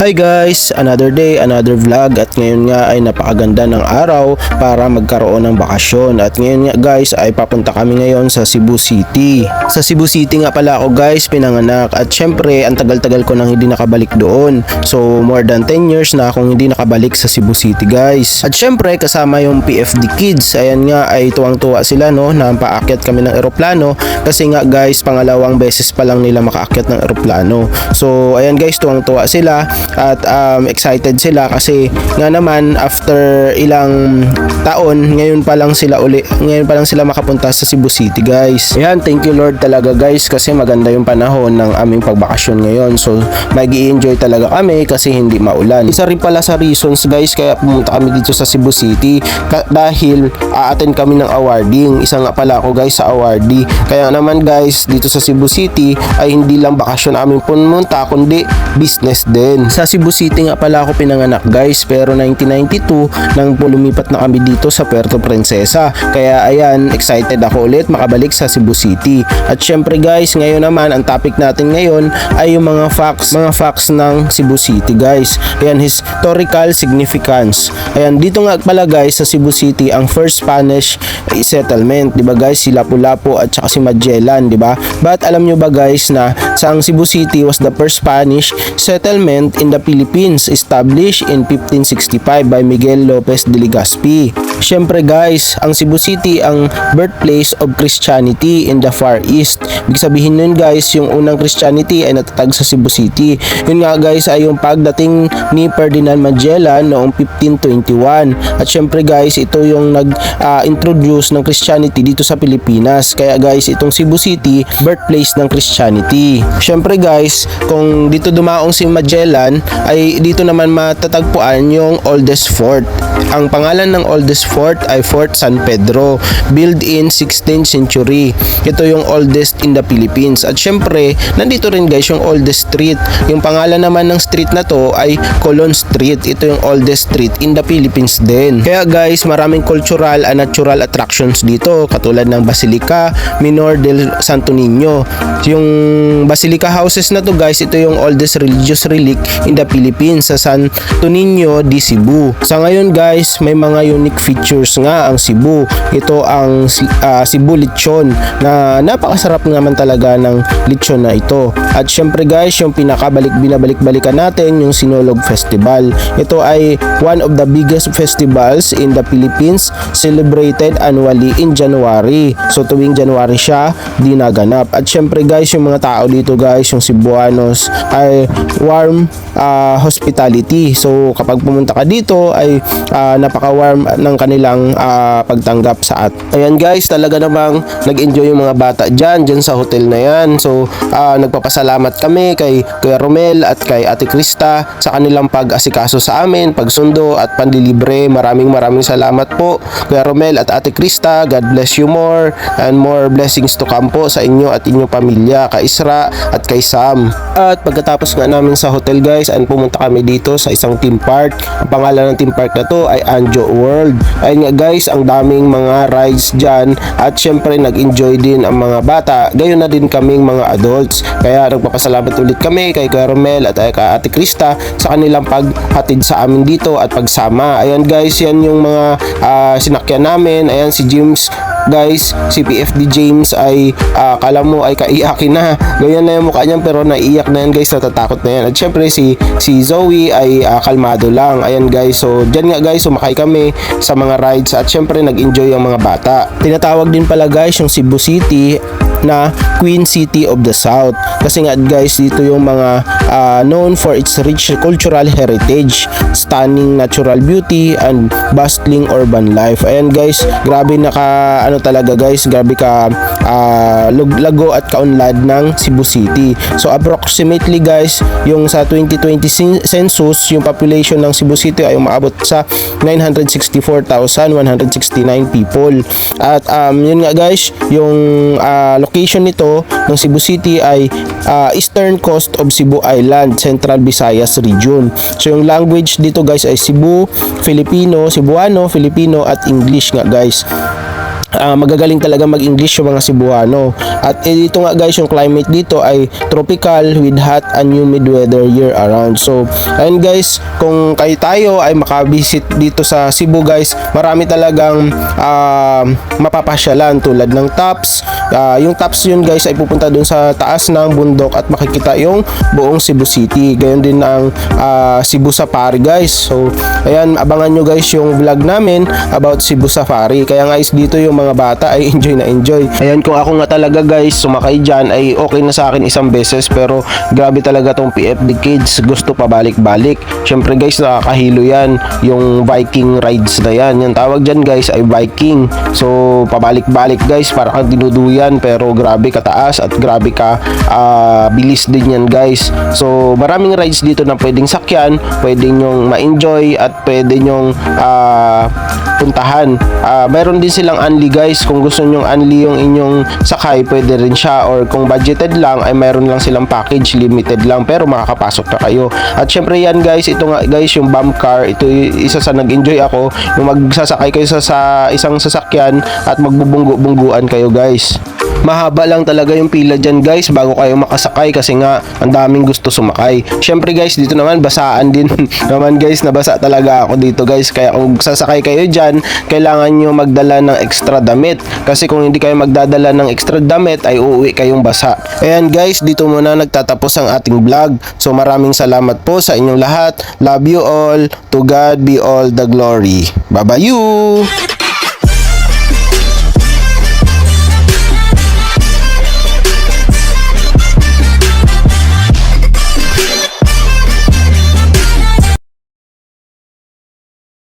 Hi guys! Another day, another vlog at ngayon nga ay napakaganda ng araw para magkaroon ng bakasyon at ngayon nga guys ay papunta kami ngayon sa Cebu City. Sa Cebu City nga pala ako guys pinanganak at syempre ang tagal-tagal ko nang hindi nakabalik doon. So more than 10 years na akong hindi nakabalik sa Cebu City guys. At syempre kasama yung PFD kids, ayan nga ay tuwang-tuwa sila no na paakyat kami ng eroplano kasi nga guys pangalawang beses pa lang nila makaakyat ng eroplano. So ayan guys tuwang-tuwa sila at excited sila kasi nga naman after ilang taon ngayon pa lang sila makapunta sa Cebu City guys. Ayan, thank you Lord talaga guys kasi maganda yung panahon ng aming pagbakasyon ngayon. So mag-i-enjoy talaga kami kasi hindi maulan. Isa rin pala sa reasons guys kaya pumunta kami dito sa Cebu City dahil a-attend kami ng awarding. Isa nga pala ako guys sa awardee. Kaya naman guys dito sa Cebu City ay hindi lang bakasyon aming pumunta kundi business din. Sa Cebu City nga pala ako pinanganak guys pero 1992 nang lumipat na kami dito sa Puerto Princesa. Kaya ayan, excited ako ulit makabalik sa Cebu City. At syempre guys, ngayon naman ang topic natin ngayon ay yung mga facts ng Cebu City guys. Ayan, historical significance. Ayan, dito nga pala guys sa Cebu City ang first Spanish settlement, 'di ba guys? Si Lapu-Lapu at saka si Magellan, 'di ba? But alam nyo ba guys na sa ang Cebu City was the first Spanish settlement in the Philippines established in 1565 by Miguel Lopez de Legazpi. Syempre guys, ang Cebu City ang birthplace of Christianity in the Far East. Ibig sabihin nun guys, yung unang Christianity ay natatag sa Cebu City. Yun nga guys ay yung pagdating ni Ferdinand Magellan noong 1521. At syempre guys, ito yung nag-introduce ng Christianity dito sa Pilipinas. Kaya guys, itong Cebu City, birthplace ng Christianity. Syempre guys, kung dito dumaong si Magellan, ay dito naman matatagpuan yung oldest fort. Ang pangalan ng oldest fort ay Fort San Pedro, built in 16th century. Ito yung oldest in the Philippines. At syempre, nandito rin guys yung oldest street. Yung pangalan naman ng street na to ay Colon Street. Ito yung oldest street in the Philippines din. Kaya guys, maraming cultural and natural attractions dito, katulad ng Basilica Minor del Santo Niño. Yung Basilica houses na to guys, ito yung oldest religious relic in the Philippines sa Santo Niño di Cebu. Sa ngayon guys, may mga unique features nga ang Cebu. Ito ang Cebu lechon na napakasarap naman talaga ng lechon na ito. At syempre guys, yung binabalik-balikan natin yung Sinulog Festival. Ito ay one of the biggest festivals in the Philippines, celebrated annually in January. So tuwing January siya dinaganap. At syempre guys, yung mga tao dito guys, yung Cebuanos ay warm hospitality. So kapag pumunta ka dito ay napaka-warm ng kanilang pagtanggap sa at. Ayan guys, talaga namang nag-enjoy yung mga bata dyan sa hotel na yan. So nagpapasalamat kami kay Kuya Romel at kay Ate Krista sa kanilang pag-asikaso sa amin, pagsundo at pandilibre. Maraming salamat po Kuya Romel at Ate Krista. God bless you more and more blessings to come po sa inyo at inyong pamilya, kay Isra at kay Sam. At pagkatapos nga namin sa hotel guys, ay pumunta kami dito sa isang theme park. Ang pangalan ng theme park na to ay Anjo World. Ayun nga guys, ang daming mga rides dyan at syempre nag-enjoy din ang mga bata, gayon na din kaming mga adults. Kaya nagpapasalamat ulit kami kay Kuya Romel at kay Ate Krista sa kanilang paghatid sa amin dito at pagsama. Ayan guys, yan yung mga sinakyan namin. Ayan si James guys, si PFD James ay kala mo ay kaiyakin na. Ganyan na yung mukha niya pero naiiyak na yan guys, natatakot na yan. At syempre si Zoe ay kalmado lang. Ayan guys, so dyan nga guys, sumakay kami sa mga rides at syempre nag-enjoy ang mga bata. Tinatawag din pala guys yung Cebu City na Queen City of the South kasi nga guys dito yung mga known for its rich cultural heritage, stunning natural beauty and bustling urban life. Ayan guys, grabe talaga guys, grabe ka lago at kaunlad ng Cebu City. So approximately guys, yung sa 2020 census, yung population ng Cebu City ay umaabot sa 964,169 people. At yun nga guys, yung location nito ng Cebu City ay eastern coast of Cebu Island, Central Visayas region. So yung language dito guys ay Cebuano, Filipino at English nga guys. magagaling talaga mag-English yung mga Cebuano. At dito nga guys, yung climate dito ay tropical with hot and humid weather year around. So ayun guys, kung kayo tayo ay makabisit dito sa Cebu guys, marami talagang mapapasyalan tulad ng Taps. Yung Taps yun guys ay pupunta dun sa taas ng bundok at makikita yung buong Cebu City. Gayon din ang Cebu Safari guys. So ayan, abangan nyo guys yung vlog namin about Cebu Safari. Kaya guys, dito yung mga bata ay enjoy na enjoy. Ayan, kung ako nga talaga guys sumakay dyan ay okay na sa akin isang beses, pero grabe talaga tong PFD Kids, gusto pabalik-balik. Syempre guys, nakakahilo yan, yung Viking rides na yan. Yung tawag dyan guys ay Viking. So pabalik-balik guys, para kang dinuduyan, pero grabe kataas at grabe ka bilis din yan guys. So maraming rides dito na pwedeng sakyan, pwedeng nyong ma-enjoy at pwede nyong puntahan. Mayroon din silang unli guys, kung gusto nyong unli yung inyong sakay pwede rin siya, or kung budgeted lang ay mayroon lang silang package, limited lang pero makakapasok na kayo. At syempre yan guys, ito nga guys yung bump car, ito isa sa nag-enjoy ako, yung magsasakay kayo sa isang sasakyan at magbubunggu-bungguan kayo guys. Mahaba lang talaga yung pila dyan guys bago kayo makasakay, kasi nga ang daming gusto sumakay. Syempre guys, dito naman basaan din naman guys, nabasa talaga ako dito guys. Kaya kung sasakay kayo dyan, kailangan nyo magdala ng extra damit, kasi kung hindi kayo magdadala ng extra damit ay uuwi kayong basa. Ayan guys, dito muna nagtatapos ang ating vlog. So maraming salamat po sa inyong lahat. Love you all. To God be all the glory. Bye bye you.